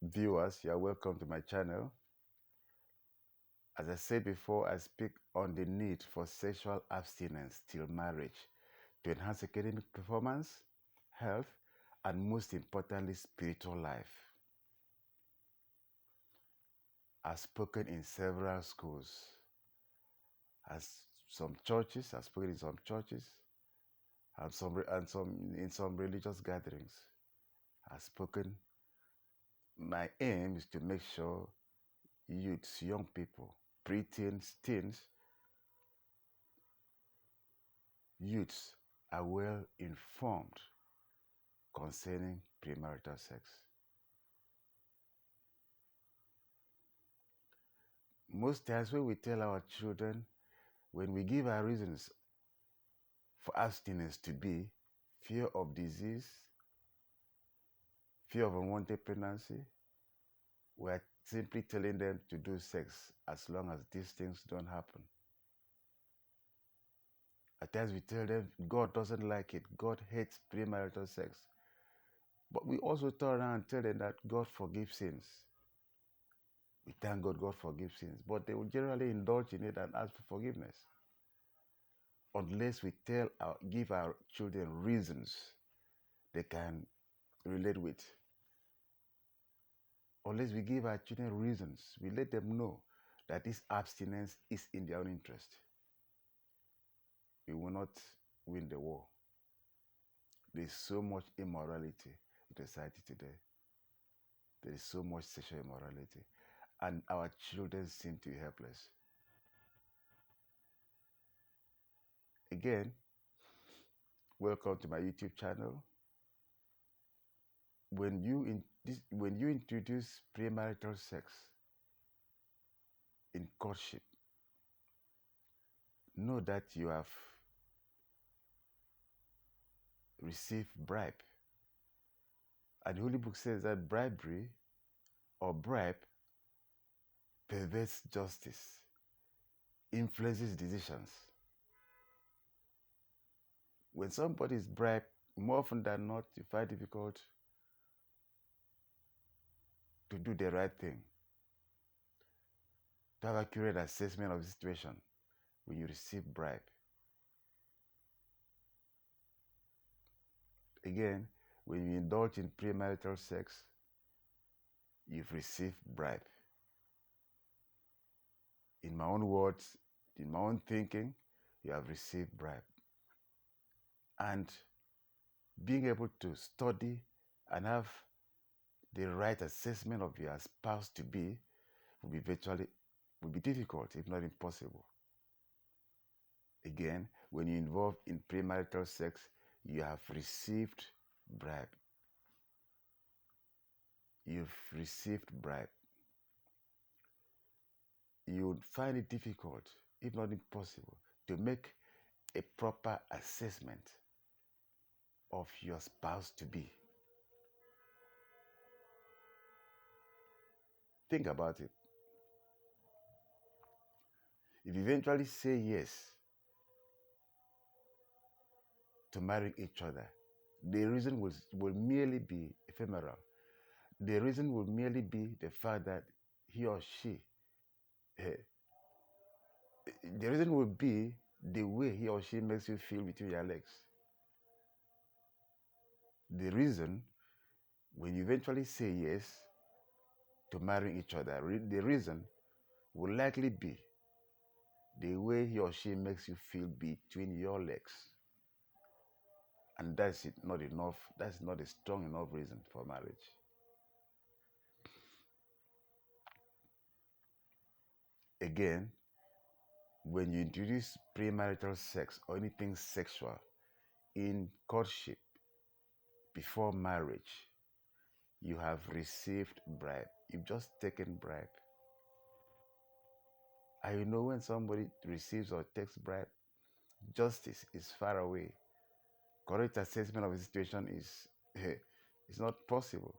viewers, you are welcome to my channel. As I said before, I speak on the need for sexual abstinence till marriage to enhance academic performance, health, and most importantly, spiritual life. I've spoken in several schools, I've spoken in some churches, and in some religious gatherings. I've spoken. My aim is to make sure youths, young people, preteens, teens, youths are well informed concerning premarital sex. Most times when we tell our children, when we give our reasons for abstinence to be fear of disease, fear of unwanted pregnancy, we are simply telling them to do sex as long as these things don't happen. At times we tell them God doesn't like it, God hates premarital sex. But we also turn around and tell them that God forgives sins. We thank God, God forgives sins. But they will generally indulge in it and ask for forgiveness. Unless we give our children reasons they can relate with. Unless we give our children reasons, we let them know that this abstinence is in their own interest. We will not win the war. There's so much immorality in society today. There is so much sexual immorality. And our children seem to be helpless. Again, welcome to my YouTube channel. When you introduce premarital sex in courtship, know that you have received bribe. And the Holy Book says that bribery or bribe perverts justice, influences decisions. When somebody is bribed, more often than not, you find it difficult to do the right thing, to have accurate assessment of the situation when you receive bribe. Again, when you indulge in premarital sex, you've received bribe. In my own words, in my own thinking, you have received bribe. And being able to study and have the right assessment of your spouse to be will be difficult, if not impossible. Again, when you involve in premarital sex, you have received bribe. You've received bribe. You would find it difficult, if not impossible, to make a proper assessment of your spouse to be. Think about it. If you eventually say yes to marrying each other, the reason will merely be ephemeral. The reason will merely be the fact that he or she, the reason will be the way he or she makes you feel between your legs. The reason, when you eventually say yes to marrying each other, the reason will likely be the way he or she makes you feel between your legs. And that's not enough. That's not a strong enough reason for marriage. Again, when you introduce premarital sex or anything sexual in courtship before marriage, you have received bribe. You've just taken bribe. And you know when somebody receives or takes bribe, justice is far away. Correct assessment of the situation is not possible.